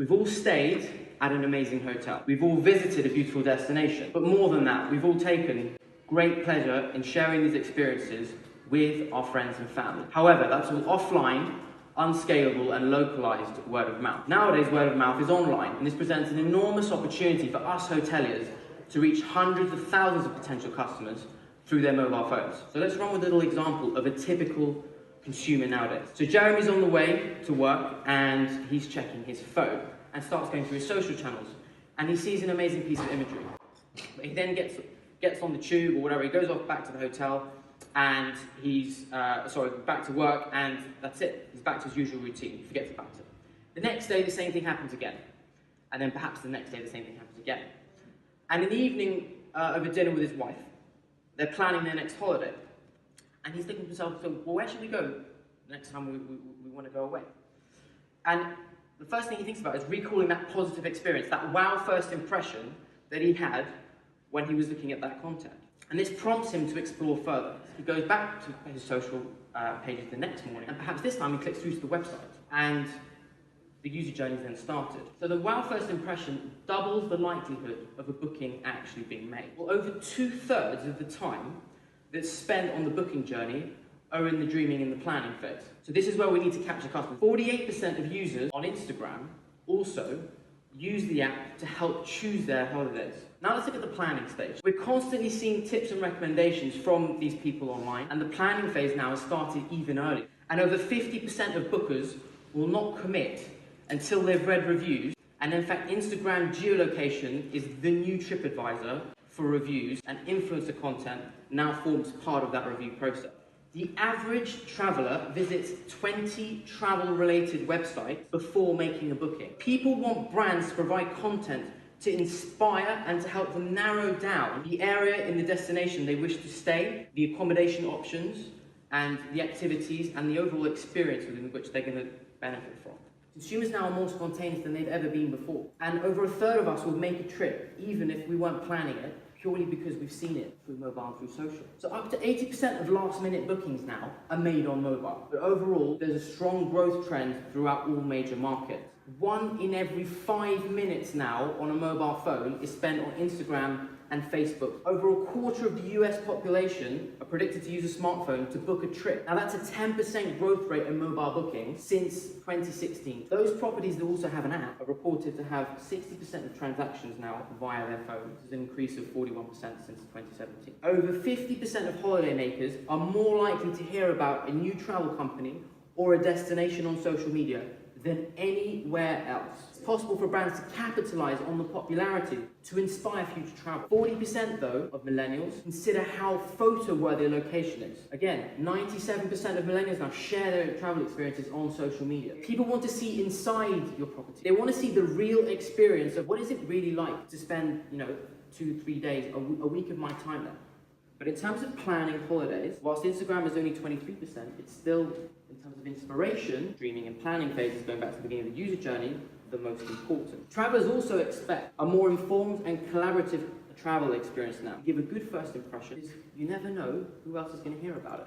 We've all stayed at an amazing hotel. We've all visited a beautiful destination. But more than that, we've all taken great pleasure in sharing these experiences with our friends and family. However, that's all offline, unscalable and localized word of mouth. Nowadays, word of mouth is online, and this presents an enormous opportunity for us hoteliers to reach hundreds of thousands of potential customers through their mobile phones. So let's run with a little example of a typical consumer nowadays. So Jeremy's on the way to work and he's checking his phone and starts going through his social channels, and he sees an amazing piece of imagery. He then gets on the tube or whatever, he goes off back to the hotel, and he's, back to work, and that's it. He's back to his usual routine, he forgets about it. The next day, the same thing happens again. And then perhaps the next day, the same thing happens again. And in the evening, over dinner with his wife, they're planning their next holiday. And he's thinking to himself, so, well, where should we go the next time we want to go away? And the first thing he thinks about is recalling that positive experience, that wow first impression that he had when he was looking at that content. And this prompts him to explore further. He goes back to his social pages the next morning, and perhaps this time he clicks through to the website, and the user journey then started. So the wow first impression doubles the likelihood of a booking actually being made. Well, over 2/3 of the time that's spent on the booking journey are in the dreaming and the planning phase. So this is where we need to capture customers. 48% of users on Instagram also use the app to help choose their holidays. Now let's look at the planning stage. We're constantly seeing tips and recommendations from these people online, and the planning phase now has started even earlier. And over 50% of bookers will not commit until they've read reviews. And in fact, Instagram geolocation is the new TripAdvisor for reviews, and influencer content now forms part of that review process. The average traveller visits 20 travel-related websites before making a booking. People want brands to provide content to inspire and to help them narrow down the area in the destination they wish to stay, the accommodation options, and the activities and the overall experience within which they're going to benefit from. Consumers now are more spontaneous than they've ever been before. And over 1/3 of us will make a trip, even if we weren't planning it, purely because we've seen it through mobile and through social. So up to 80% of last-minute bookings now are made on mobile. But overall, there's a strong growth trend throughout all major markets. 1 in every 5 minutes now on a mobile phone is spent on Instagram and Facebook. Over 1/4 of the US population are predicted to use a smartphone to book a trip. Now that's a 10% growth rate in mobile bookings since 2016. Those properties that also have an app are reported to have 60% of transactions now via their phone. This is an increase of 41% since 2017. Over 50% of holidaymakers are more likely to hear about a new travel company or a destination on social media than anywhere else. It's possible for brands to capitalize on the popularity to inspire future travel. 40% though of millennials consider how photo-worthy a location is. Again, 97% of millennials now share their travel experiences on social media. People want to see inside your property. They want to see the real experience of what is it really like to spend, 2-3 days, a week of my time there. But in terms of planning holidays, whilst Instagram is only 23%, it's still, in terms of inspiration, dreaming and planning phases, going back to the beginning of the user journey, the most important. Travelers also expect a more informed and collaborative travel experience now. Give a good first impression, because you never know who else is going to hear about it.